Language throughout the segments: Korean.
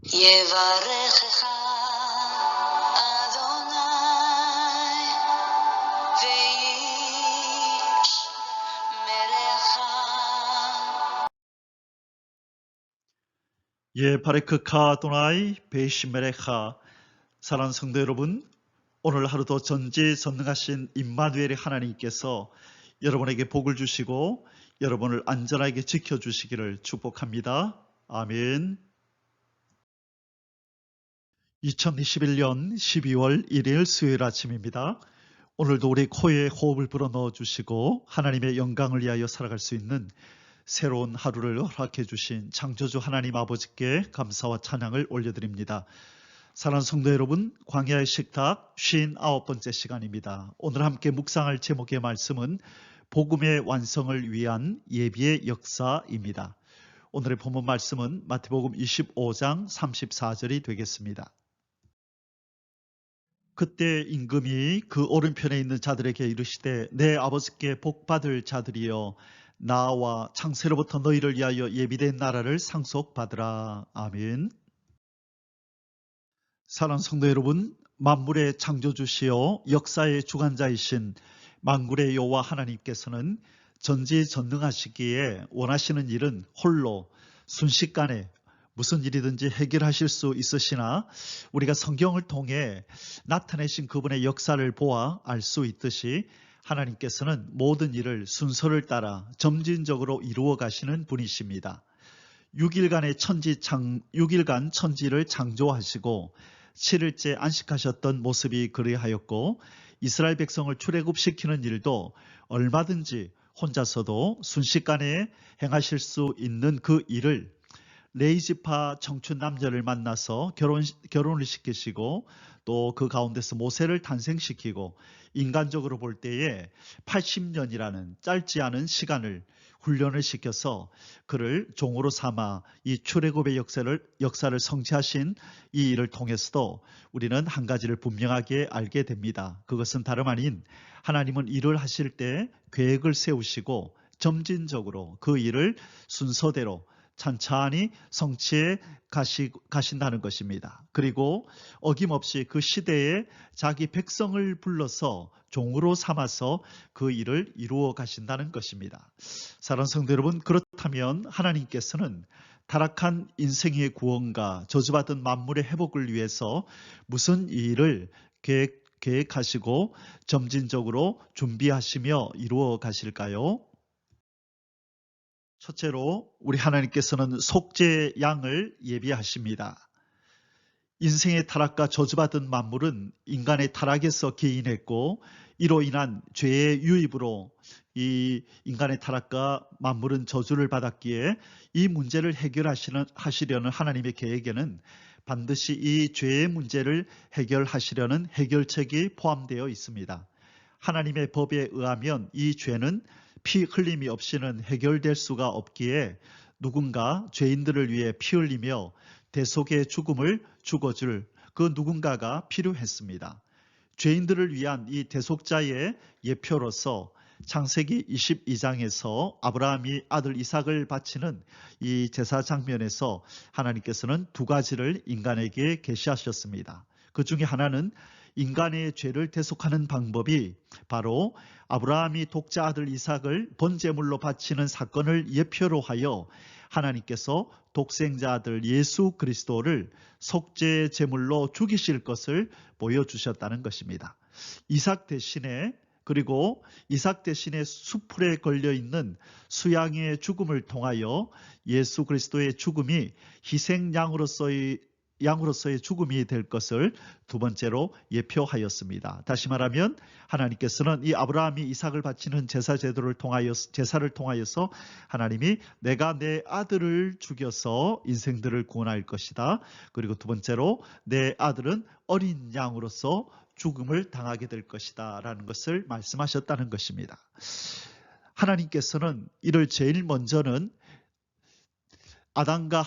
יברכך אדוני וישמרך. 바레크카 도나이 베이시메레카. 사랑하는 성도 여러분, 오늘 하루도 전지전능하신 임마누엘의 하나님께서 여러분에게 복을 주시고 여러분을 안전하게 지켜주시기를 축복합니다. 아멘. 2021년 12월 1일 수요일 아침입니다. 오늘도 우리 코에 호흡을 불어넣어 주시고 하나님의 영광을 위하여 살아갈 수 있는 새로운 하루를 허락해 주신 창조주 하나님 아버지께 감사와 찬양을 올려드립니다. 사랑하는 성도 여러분, 광야의 식탁 59번째 시간입니다. 오늘 함께 묵상할 제목의 말씀은 복음의 완성을 위한 예비의 역사입니다. 오늘의 본문 말씀은 마태복음 25장 34절이 되겠습니다. 그때 임금이 그 오른편에 있는 자들에게 이르시되 내 아버지께 복받을 자들이여 나와 창세로부터 너희를 위하여 예비된 나라를 상속받으라. 아멘. 사랑하는 성도 여러분, 만물의 창조주시여 역사의 주관자이신 만군의 여호와 하나님께서는 전지전능하시기에 원하시는 일은 홀로 순식간에 무슨 일이든지 해결하실 수 있으시나 우리가 성경을 통해 나타내신 그분의 역사를 보아 알 수 있듯이 하나님께서는 모든 일을 순서를 따라 점진적으로 이루어 가시는 분이십니다. 6일간 천지를 창조하시고 7일째 안식하셨던 모습이 그리하였고 이스라엘 백성을 출애굽시키는 일도 얼마든지 혼자서도 순식간에 행하실 수 있는 그 일을 레이지파 청춘 남녀를 만나서 결혼을 시키시고 또 그 가운데서 모세를 탄생시키고 인간적으로 볼 때에 80년이라는 짧지 않은 시간을 훈련을 시켜서 그를 종으로 삼아 이 출애굽의 역사를 성취하신 이 일을 통해서도 우리는 한 가지를 분명하게 알게 됩니다. 그것은 다름 아닌 하나님은 일을 하실 때 계획을 세우시고 점진적으로 그 일을 순서대로 찬찬히 성취해 가신다는 것입니다. 그리고 어김없이 그 시대에 자기 백성을 불러서 종으로 삼아서 그 일을 이루어 가신다는 것입니다. 사랑하는 성도 여러분, 그렇다면 하나님께서는 타락한 인생의 구원과 저주받은 만물의 회복을 위해서 무슨 일을 계획하시고 점진적으로 준비하시며 이루어 가실까요? 첫째로 우리 하나님께서는 속죄의 양을 예비하십니다. 인생의 타락과 저주받은 만물은 인간의 타락에서 기인했고 이로 인한 죄의 유입으로 이 인간의 타락과 만물은 저주를 받았기에 이 문제를 해결하시려는 하나님의 계획에는 반드시 이 죄의 문제를 해결하시려는 해결책이 포함되어 있습니다. 하나님의 법에 의하면 이 죄는 피 흘림이 없이는 해결될 수가 없기에 누군가 죄인들을 위해 피 흘리며 대속의 죽음을 죽어줄 그 누군가가 필요했습니다. 죄인들을 위한 이 대속자의 예표로서 창세기 22장에서 아브라함이 아들 이삭을 바치는 이 제사 장면에서 하나님께서는 두 가지를 인간에게 계시하셨습니다. 그 중에 하나는 인간의 죄를 대속하는 방법이 바로 아브라함이 독자 아들 이삭을 번제물로 바치는 사건을 예표로 하여 하나님께서 독생자 아들 예수 그리스도를 속죄 제물로 죽이실 것을 보여주셨다는 것입니다. 이삭 대신에 그리고 이삭 대신에 수풀에 걸려있는 수양의 죽음을 통하여 예수 그리스도의 죽음이 희생양으로서의 죽음이 될 것을 두 번째로 예표하였습니다. 다시 말하면 하나님께서는 이 아브라함이 이삭을 바치는 제사를 통하여서 하나님이 내가 내 아들을 죽여서 인생들을 구원할 것이다. 그리고 두 번째로 내 아들은 어린 양으로서 죽음을 당하게 될 것이다 라는 것을 말씀하셨다는 것입니다. 하나님께서는 이를 제일 먼저는 아담과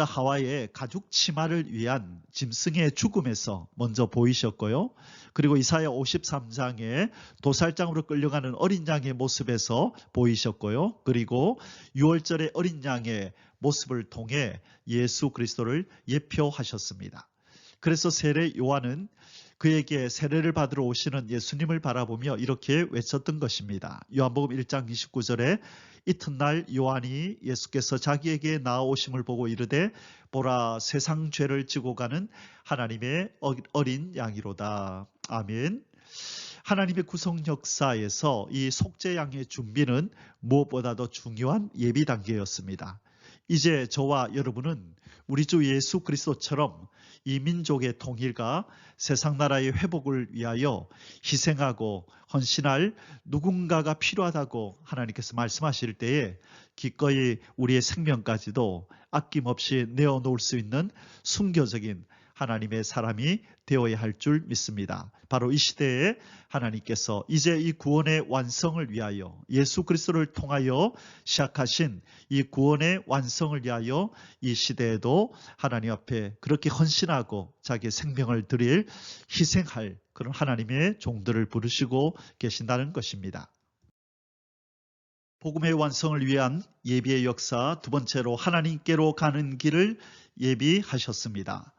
하와의 가죽 치마를 위한 짐승의 죽음에서 먼저 보이셨고요. 그리고 이사야 53장에 도살장으로 끌려가는 어린 양의 모습에서 보이셨고요. 그리고 6월절의 어린 양의 모습을 통해 예수 그리스도를 예표하셨습니다. 그래서 세례 요한은 그에게 세례를 받으러 오시는 예수님을 바라보며 이렇게 외쳤던 것입니다. 요한복음 1장 29절에 이튿날 요한이 예수께서 자기에게 나아오심을 보고 이르되 보라 세상 죄를 지고 가는 하나님의 어린 양이로다. 아멘. 하나님의 구속 역사에서 이 속죄양의 준비는 무엇보다도 중요한 예비 단계였습니다. 이제 저와 여러분은 우리 주 예수 그리스도처럼 이 민족의 통일과 세상 나라의 회복을 위하여 희생하고 헌신할 누군가가 필요하다고 하나님께서 말씀하실 때에 기꺼이 우리의 생명까지도 아낌없이 내어놓을 수 있는 순교적인 하나님의 사람이 되어야 할 줄 믿습니다. 바로 이 시대에 하나님께서 이제 이 구원의 완성을 위하여 예수 그리스도를 통하여 시작하신 이 구원의 완성을 위하여 이 시대에도 하나님 앞에 그렇게 헌신하고 자기의 생명을 드릴 희생할 그런 하나님의 종들을 부르시고 계신다는 것입니다. 복음의 완성을 위한 예비의 역사, 두 번째로 하나님께로 가는 길을 예비하셨습니다.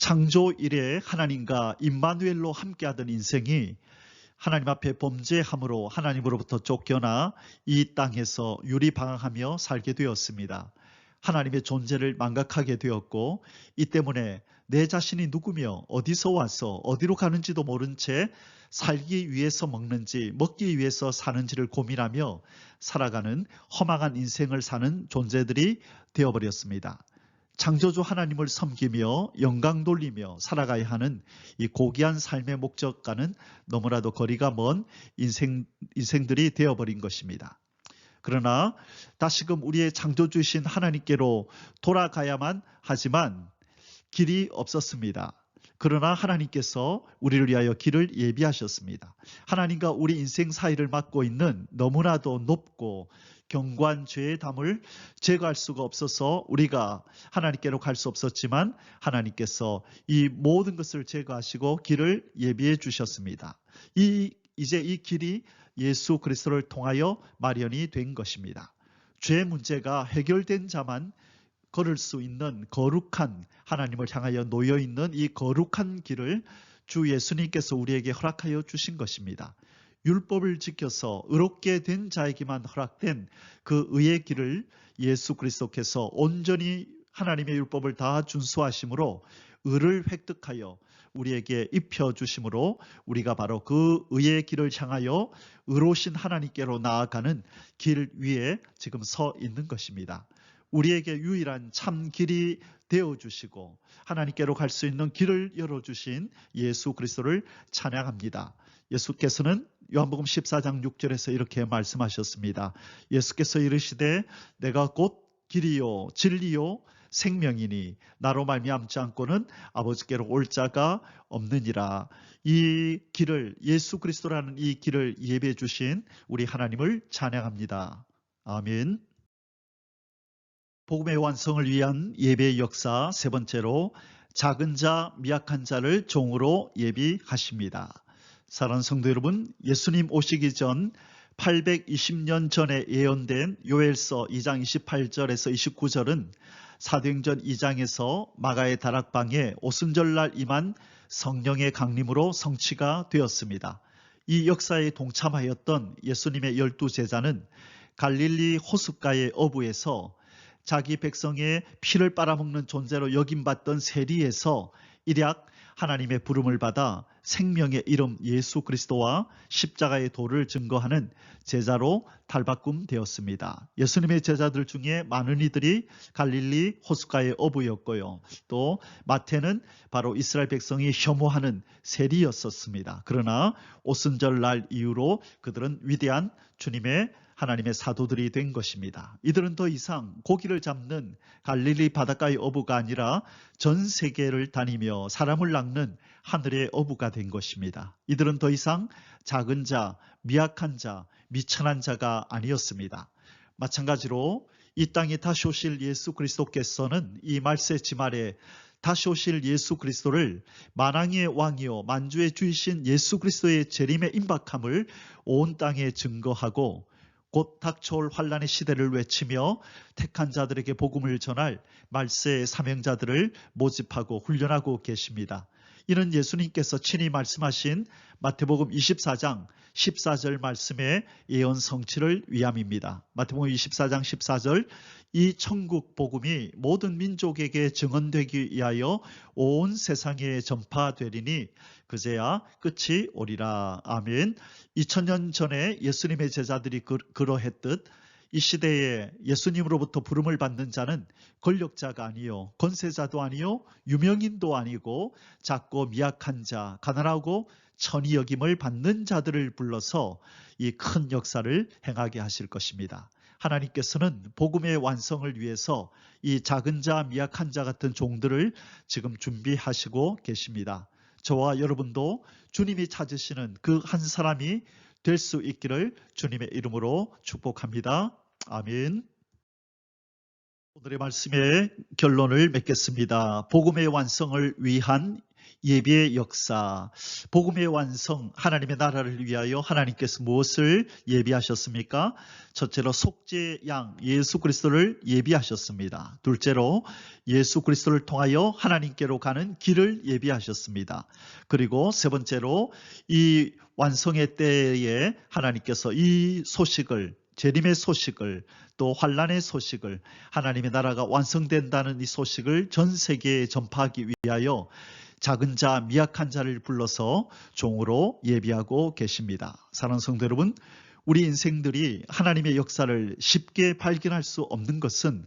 창조 이래 하나님과 임마누엘로 함께하던 인생이 하나님 앞에 범죄함으로 하나님으로부터 쫓겨나 이 땅에서 유리방황하며 살게 되었습니다. 하나님의 존재를 망각하게 되었고 이 때문에 내 자신이 누구며 어디서 와서 어디로 가는지도 모른 채 살기 위해서 먹는지 먹기 위해서 사는지를 고민하며 살아가는 허망한 인생을 사는 존재들이 되어버렸습니다. 창조주 하나님을 섬기며 영광 돌리며 살아가야 하는 이 고귀한 삶의 목적과는 너무나도 거리가 먼 인생들이 되어버린 것입니다. 그러나 다시금 우리의 창조주이신 하나님께로 돌아가야만 하지만 길이 없었습니다. 그러나 하나님께서 우리를 위하여 길을 예비하셨습니다. 하나님과 우리 인생 사이를 막고 있는 너무나도 높고 견고한 죄의 담을 제거할 수가 없어서 우리가 하나님께로 갈 수 없었지만 하나님께서 이 모든 것을 제거하시고 길을 예비해 주셨습니다. 이제 이 길이 예수 그리스도를 통하여 마련이 된 것입니다. 죄 문제가 해결된 자만 걸을 수 있는 거룩한 하나님을 향하여 놓여있는 이 거룩한 길을 주 예수님께서 우리에게 허락하여 주신 것입니다. 율법을 지켜서 의롭게 된 자에게만 허락된 그 의의 길을 예수 그리스도께서 온전히 하나님의 율법을 다 준수하심으로 의를 획득하여 우리에게 입혀주심으로 우리가 바로 그 의의 길을 향하여 의로우신 하나님께로 나아가는 길 위에 지금 서 있는 것입니다. 우리에게 유일한 참 길이 되어주시고 하나님께로 갈 수 있는 길을 열어주신 예수 그리스도를 찬양합니다. 예수께서는 요한복음 14장 6절에서 이렇게 말씀하셨습니다. 예수께서 이르시되 내가 곧 길이요 진리요 생명이니 나로 말미암지 않고는 아버지께로 올 자가 없느니라. 이 길을 예수 그리스도라는 이 길을 예비해 주신 우리 하나님을 찬양합니다. 아멘. 복음의 완성을 위한 예배의 역사 세 번째로 작은 자, 미약한 자를 종으로 예비하십니다. 사랑하는 성도 여러분, 예수님 오시기 전 820년 전에 예언된 요엘서 2장 28절에서 29절은 사도행전 2장에서 마가의 다락방에 오순절날 임한 성령의 강림으로 성취가 되었습니다. 이 역사에 동참하였던 예수님의 12제자는 갈릴리 호숫가의 어부에서 자기 백성의 피를 빨아먹는 존재로 여김받던 세리에서 일약 하나님의 부름을 받아 생명의 이름 예수 그리스도와 십자가의 도를 증거하는 제자로 탈바꿈되었습니다. 예수님의 제자들 중에 많은 이들이 갈릴리 호숫가의 어부였고요. 또 마태는 바로 이스라엘 백성이 혐오하는 세리였었습니다. 그러나 오순절 날 이후로 그들은 위대한 주님의 하나님의 사도들이 된 것입니다. 이들은 더 이상 고기를 잡는 갈릴리 바닷가의 어부가 아니라 전 세계를 다니며 사람을 낚는 하늘의 어부가 된 것입니다. 이들은 더 이상 작은 자, 미약한 자, 미천한 자가 아니었습니다. 마찬가지로 이 땅에 다시 오실 예수 그리스도께서는 이 말세지 말에 다시 오실 예수 그리스도를 만왕의 왕이요 만주의 주이신 예수 그리스도의 재림의 임박함을 온 땅에 증거하고 곧 닥쳐올 환란의 시대를 외치며 택한 자들에게 복음을 전할 말세의 사명자들을 모집하고 훈련하고 계십니다. 이는 예수님께서 친히 말씀하신 마태복음 24장 14절 말씀의 예언 성취를 위함입니다. 마태복음 24장 14절 이 천국 복음이 모든 민족에게 증언되기 위하여 온 세상에 전파되리니 그제야 끝이 오리라. 아멘. 2000년 전에 예수님의 제자들이 그러했듯 이 시대에 예수님으로부터 부름을 받는 자는 권력자가 아니요 권세자도 아니요 유명인도 아니고 작고 미약한 자, 가난하고 천히 여김을 받는 자들을 불러서 이 큰 역사를 행하게 하실 것입니다. 하나님께서는 복음의 완성을 위해서 이 작은 자, 미약한 자 같은 종들을 지금 준비하시고 계십니다. 저와 여러분도 주님이 찾으시는 그 한 사람이 될 수 있기를 주님의 이름으로 축복합니다. 아멘. 오늘의 말씀의 결론을 맺겠습니다. 복음의 완성을 위한 예비의 역사. 복음의 완성, 하나님의 나라를 위하여 하나님께서 무엇을 예비하셨습니까? 첫째로 속죄 양 예수 그리스도를 예비하셨습니다. 둘째로 예수 그리스도를 통하여 하나님께로 가는 길을 예비하셨습니다. 그리고 세 번째로 이 완성의 때에 하나님께서 이 소식을, 재림의 소식을, 또 환란의 소식을, 하나님의 나라가 완성된다는 이 소식을 전 세계에 전파하기 위하여 작은 자, 미약한 자를 불러서 종으로 예비하고 계십니다. 사랑하는 성도 여러분, 우리 인생들이 하나님의 역사를 쉽게 발견할 수 없는 것은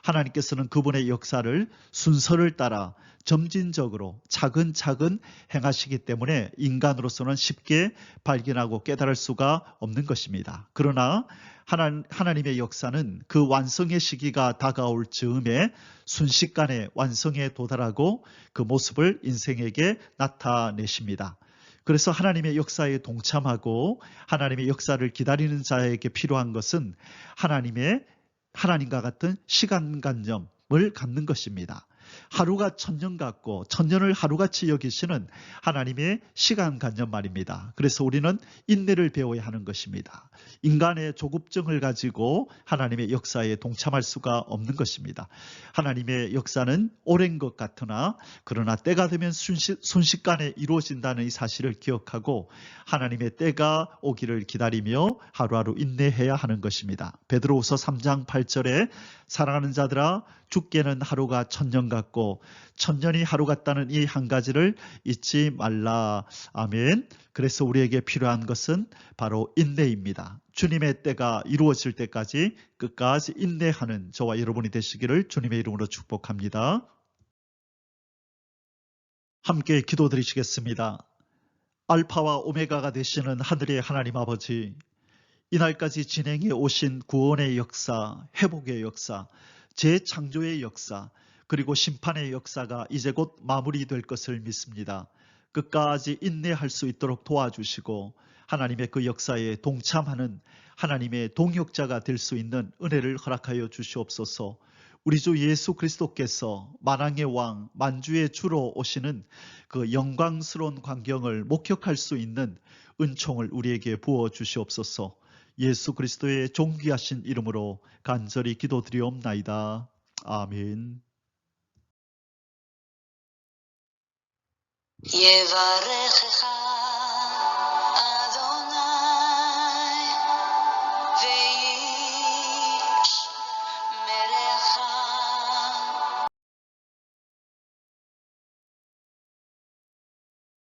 하나님께서는 그분의 역사를 순서를 따라 점진적으로 차근차근 행하시기 때문에 인간으로서는 쉽게 발견하고 깨달을 수가 없는 것입니다. 그러나 하나님의 역사는 그 완성의 시기가 다가올 즈음에 순식간에 완성에 도달하고 그 모습을 인생에게 나타내십니다. 그래서 하나님의 역사에 동참하고 하나님의 역사를 기다리는 자에게 필요한 것은 하나님과 같은 시간관념을 갖는 것입니다. 하루가 천년 같고 천년을 하루같이 여기시는 하나님의 시간관념 말입니다. 그래서 우리는 인내를 배워야 하는 것입니다. 인간의 조급증을 가지고 하나님의 역사에 동참할 수가 없는 것입니다. 하나님의 역사는 오랜 것 같으나 그러나 때가 되면 순식간에 이루어진다는 이 사실을 기억하고 하나님의 때가 오기를 기다리며 하루하루 인내해야 하는 것입니다. 베드로후서 3장 8절에 사랑하는 자들아 죽게는 하루가 천년 같고 천년이 하루 같다는 이 한 가지를 잊지 말라. 아멘. 그래서 우리에게 필요한 것은 바로 인내입니다. 주님의 때가 이루어질 때까지 끝까지 인내하는 저와 여러분이 되시기를 주님의 이름으로 축복합니다. 함께 기도드리시겠습니다. 알파와 오메가가 되시는 하늘의 하나님 아버지, 이날까지 진행해 오신 구원의 역사, 회복의 역사, 재창조의 역사, 그리고 심판의 역사가 이제 곧 마무리될 것을 믿습니다. 끝까지 인내할 수 있도록 도와주시고 하나님의 그 역사에 동참하는 하나님의 동역자가 될 수 있는 은혜를 허락하여 주시옵소서. 우리 주 예수 그리스도께서 만왕의 왕, 만주의 주로 오시는 그 영광스러운 광경을 목격할 수 있는 은총을 우리에게 부어 주시옵소서. 예수 그리스도의 존귀하신 이름으로 간절히 기도드리옵나이다. 아멘. יברכך